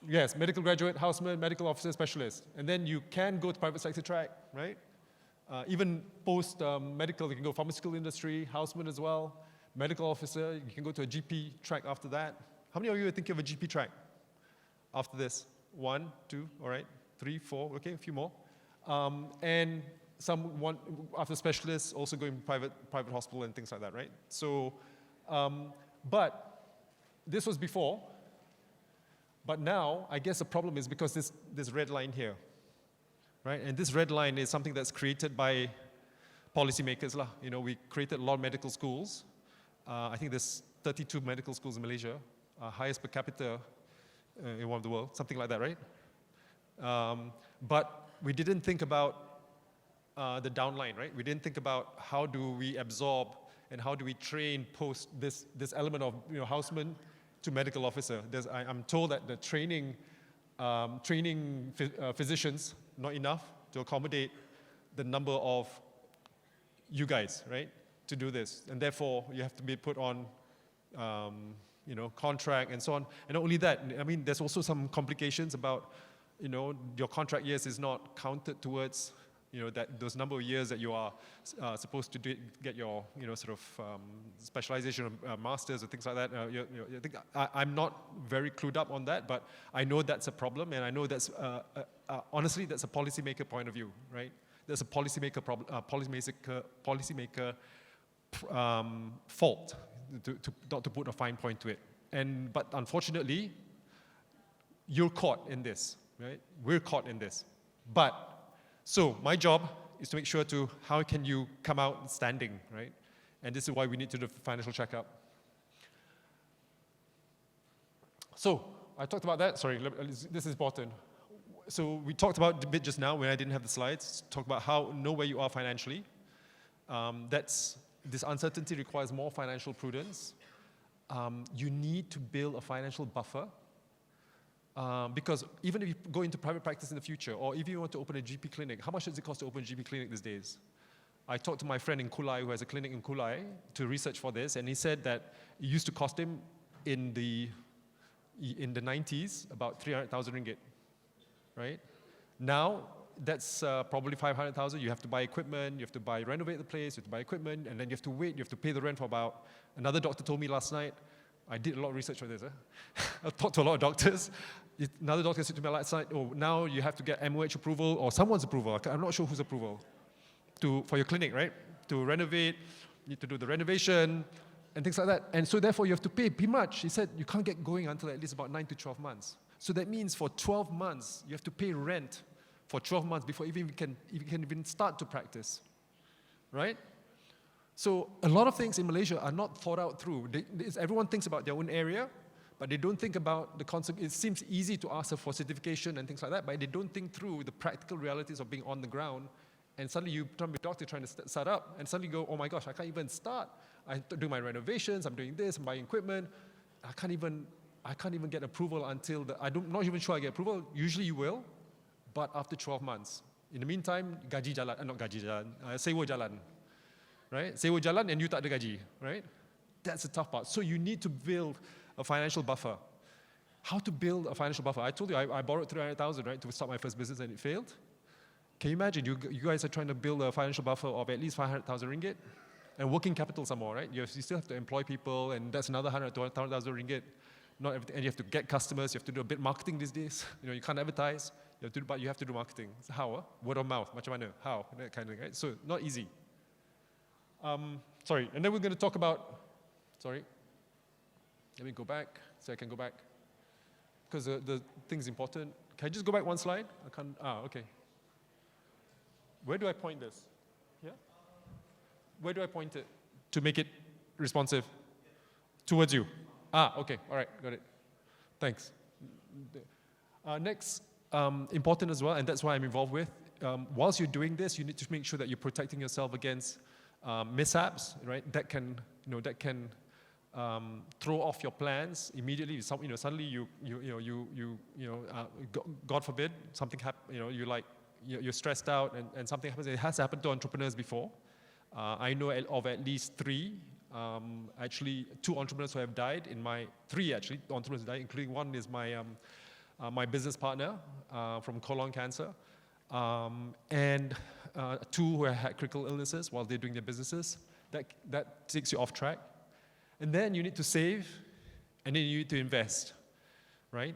Yes, medical graduate, houseman, medical officer, specialist. And then you can go to private sector track, right? Even post-medical, you can go pharmaceutical industry, houseman as well, medical officer, you can go to a GP track after that. How many of you are thinking of a GP track after this? 1, 2, all right, 3, 4, okay, a few more. And some after specialists, also going private hospital and things like that, right? So, but this was before. But now, I guess the problem is because this red line here, right? And this red line is something that's created by policymakers lah. You know, we created a lot of medical schools. I think there's 32 medical schools in Malaysia, highest per capita in one of the world, something like that, right? But we didn't think about the downline, right? We didn't think about how do we absorb and how do we train post this element of, you know, houseman to medical officer. I'm told that the training physicians not enough to accommodate the number of you guys, right, to do this, and therefore you have to be put on, you know, contract and so on. And not only that, I mean, there's also some complications about, you know, your contract years is not counted towards, you know, that those number of years that you are supposed to get your, you know, sort of specialization of masters or things like that. I think I'm not very clued up on that, but I know that's a problem, and I know that's honestly that's a policymaker point of view, right? There's a policymaker problem, policymaker fault not to put a fine point to it. But unfortunately, you're caught in this, right? We're caught in this, but. So my job is to make sure to how can you come out standing, right? And this is why we need to do financial checkup. So I talked about that. Sorry, this is important. So we talked about a bit just now when I didn't have the slides. Talk about how know where you are financially. This uncertainty requires more financial prudence. You need to build a financial buffer. Because even if you go into private practice in the future, or if you want to open a GP clinic, how much does it cost to open a GP clinic these days? I talked to my friend in Kulai, who has a clinic in Kulai, to research for this, and he said that it used to cost him in the 90s about 300,000 ringgit, right? Now, that's probably 500,000. You have to buy equipment, you have to renovate the place, you have to buy equipment, and then you have to wait, you have to pay the rent for about, another doctor told me last night, I did a lot of research for this. I talked to a lot of doctors. Another doctor said to me last night, oh, now you have to get MOH approval or someone's approval. I'm not sure whose approval for your clinic, right? To renovate, you need to do the renovation and things like that. And so therefore you have to pay pretty much. He said you can't get going until at least about 9 to 12 months. So that means for 12 months, you have to pay rent for 12 months before you can even start to practice, right? So a lot of things in Malaysia are not thought out through. Everyone thinks about their own area, but they don't think about the concept. It seems easy to ask for certification and things like that, but they don't think through the practical realities of being on the ground. And suddenly you become a doctor trying to start up, and suddenly you go, oh my gosh, I can't even start. I'm doing my renovations, I'm doing this, I'm buying equipment. I can't even get approval until I'm not even sure I get approval. Usually you will, but after 12 months. In the meantime, gaji jalan, not gaji jalan, sewa jalan. Right? Sewa jalan and you tak ada gaji, right? That's the tough part. So you need to build a financial buffer. How to build a financial buffer? I told you I borrowed 300,000, right, to start my first business and it failed. Can you imagine? You guys are trying to build a financial buffer of at least 500,000 ringgit and working capital some more, right? You still have to employ people, and that's another 100,000 to 100,000 ringgit. Not everything, and you have to get customers. You have to do a bit of marketing these days. You know, you can't advertise, but you have to do marketing. So how? Word of mouth. Macam mana? How? That kind of thing, right? So not easy. Sorry, and then we're going to talk about, sorry, let me go back, so I can go back, because the thing's important. Can I just go back one slide? I can't, okay. Where do I point this? Yeah? Where do I point it to make it responsive? Towards you. Okay, all right, got it. Thanks. Next, important as well, and that's why I'm involved with, whilst you're doing this, you need to make sure that you're protecting yourself against mishaps, right? That can throw off your plans immediately. Suddenly God forbid, something happens. You're stressed out and something happens. It has happened to entrepreneurs before. I know of at least 3. Actually, 2 entrepreneurs who have died. 3 actually entrepreneurs died, including one is my my business partner from colon cancer, and 2 who had critical illnesses while they're doing their businesses. That takes you off track. And then you need to save, and then you need to invest, right?